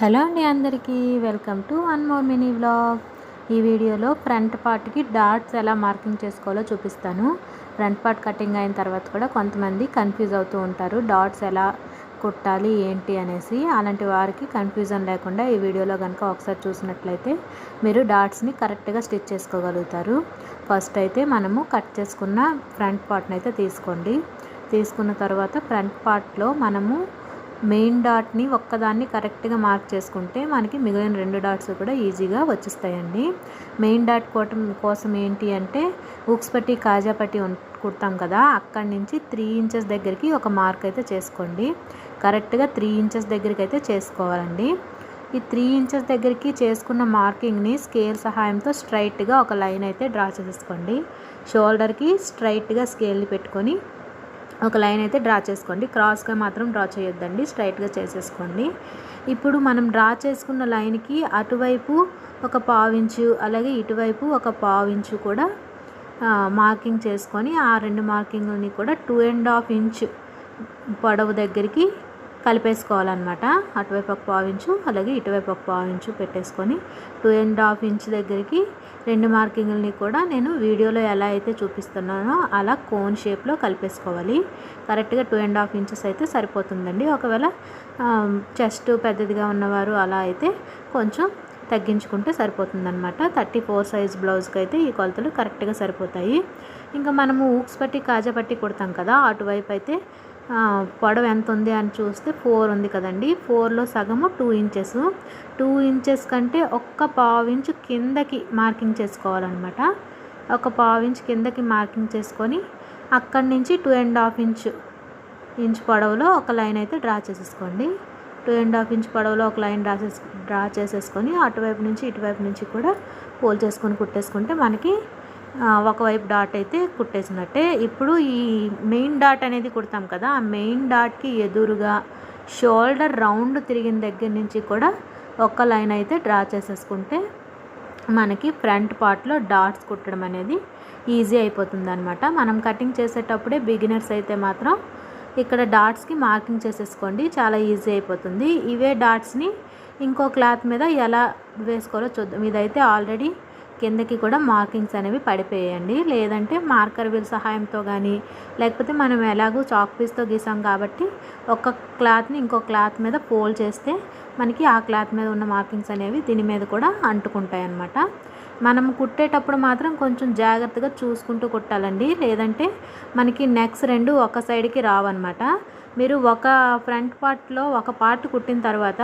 Hello అండి అందరికీ welcome to one more mini vlog. ఈ వీడియోలో ఫ్రంట్ పార్ట్కి డాట్స్ ఎలా మార్కింగ్ చేసుకోవాలో చూపిస్తాను. ఫ్రంట్ పార్ట్ కటింగ్ అయిన తర్వాత కూడా కొంతమంది కన్ఫ్యూజ్ అవుతూ ఉంటారు, డాట్స్ ఎలా కుట్టాలి ఏంటి అనేసి. అలాంటి వారికి కన్ఫ్యూజన్ లేకుండా ఈ వీడియోలో కనుక ఒకసారి చూసినట్లయితే మీరు డాట్స్ని కరెక్ట్గా స్టిచ్ చేసుకోగలుగుతారు. ఫస్ట్ అయితే మనము కట్ చేసుకున్న ఫ్రంట్ పార్ట్ని అయితే తీసుకోండి. తీసుకున్న తర్వాత ఫ్రంట్ పార్ట్లో మనము మెయిన్ డాట్ని ఒక్కదాన్ని కరెక్ట్గా మార్క్ చేసుకుంటే మనకి మిగిలిన రెండు డాట్స్ కూడా ఈజీగా వచ్చేస్తాయండి. మెయిన్ డాట్ కోసం ఏంటి అంటే హుక్స్ పట్టి కాజా పట్టి కుడతాం కదా, అక్కడి నుంచి 3 ఇంచెస్ దగ్గరికి ఒక మార్క్ అయితే చేసుకోండి. కరెక్ట్గా 3 ఇంచెస్ దగ్గరికి అయితే చేసుకోవాలండి. ఈ 3 ఇంచెస్ దగ్గరికి చేసుకున్న మార్కింగ్ని స్కేల్ సహాయంతో స్ట్రైట్గా ఒక లైన్ అయితే డ్రా చేసేసుకోండి. షోల్డర్కి స్ట్రైట్గా స్కేల్ని పెట్టుకొని ఒక లైన్ అయితే డ్రా చేసుకోండి. క్రాస్గా మాత్రం డ్రా చేయొద్దండి, స్ట్రైట్గా చేసేసుకోండి. ఇప్పుడు మనం డ్రా చేసుకున్న లైన్కి అటువైపు ఒక 1/2 ఇంచు అలాగే ఇటువైపు ఒక 1/2 ఇంచు కూడా మార్కింగ్ చేసుకొని ఆ రెండు మార్కింగ్ని కూడా 2.5 ఇంచ్ పొడవు దగ్గరికి కలిపేసుకోవాలన్నమాట. అటువైపు ఒక 1/2 ఇంచు అలాగే ఇటువైపు ఒక 1/2 ఇంచు పెట్టేసుకొని 2.5 ఇంచ్ దగ్గరికి రెండు మార్కింగ్ని కూడా నేను వీడియోలో ఎలా అయితే చూపిస్తున్నానో అలా కోన్ షేప్లో కలిపేసుకోవాలి. కరెక్ట్గా 2.5 ఇంచెస్ అయితే సరిపోతుందండి. ఒకవేళ చెస్ట్ పెద్దదిగా ఉన్నవారు అలా అయితే కొంచెం తగ్గించుకుంటే సరిపోతుందన్నమాట. 34 సైజ్ బ్లౌజ్కి అయితే ఈ కొలతలు కరెక్ట్గా సరిపోతాయి. ఇంకా మనము ఊక్స్ పట్టి కాజా పట్టి కుడతాం కదా, అటువైపు అయితే పొడవు ఎంత ఉంది అని చూస్తే 4 ఉంది కదండి. 4లో సగము 2 ఇంచెస్. 2 ఇంచెస్ కంటే ఒక్క 1/2 ఇంచు కిందకి మార్కింగ్ చేసుకోవాలన్నమాట. ఒక 1/2 ఇంచ్ కిందకి మార్కింగ్ చేసుకొని అక్కడి నుంచి 2.5 ఇంచ్ పొడవులో ఒక లైన్ అయితే డ్రా చేసేసుకోండి. 2.5 ఇంచ్ పొడవులో ఒక లైన్ డ్రా చేసేసుకొని అటువైపు నుంచి ఇటువైపు నుంచి కూడా ఫోల్డ్ చేసుకొని కుట్టేసుకుంటే మనకి ఒకవైపు డాట్ అయితే కుట్టేసినట్టే. ఇప్పుడు ఈ మెయిన్ డాట్ అనేది కుడతాం కదా, ఆ మెయిన్ డాట్కి ఎదురుగా షోల్డర్ రౌండ్ తిరిగిన దగ్గర నుంచి కూడా ఒక లైన్ అయితే డ్రా చేసేసుకుంటే మనకి ఫ్రంట్ పార్ట్లో డాట్స్ కుట్టడం అనేది ఈజీ అయిపోతుంది అనమాట. మనం కటింగ్ చేసేటప్పుడే బిగినర్స్ అయితే మాత్రం ఇక్కడ డాట్స్కి మార్కింగ్ చేసేసుకోండి, చాలా ఈజీ అయిపోతుంది. ఇవే డాట్స్ని ఇంకో క్లాత్ మీద ఎలా వేసుకోవాలో చూద్దాం. ఇదైతే ఆల్రెడీ కిందకి కూడా మార్కింగ్స్ అనేవి పడిపోయాయండి. లేదంటే మార్కర్ వీల్ సహాయంతో కానీ లేకపోతే మనం ఎలాగో చాక్ పీస్తో గీసాం కాబట్టి ఒక క్లాత్ని ఇంకో క్లాత్ మీద ఫోల్డ్ చేస్తే మనకి ఆ క్లాత్ మీద ఉన్న మార్కింగ్స్ అనేవి దీని మీద కూడా అంటుకుంటాయి అన్నమాట. మనం కుట్టేటప్పుడు మాత్రం కొంచెం జాగ్రత్తగా చూసుకుంటూ కుట్టాలండి, లేదంటే మనకి నెక్స్ రెండు ఒక సైడ్కి రావన్నమాట. మీరు ఒక ఫ్రంట్ పార్ట్లో ఒక పార్ట్ కుట్టిన తర్వాత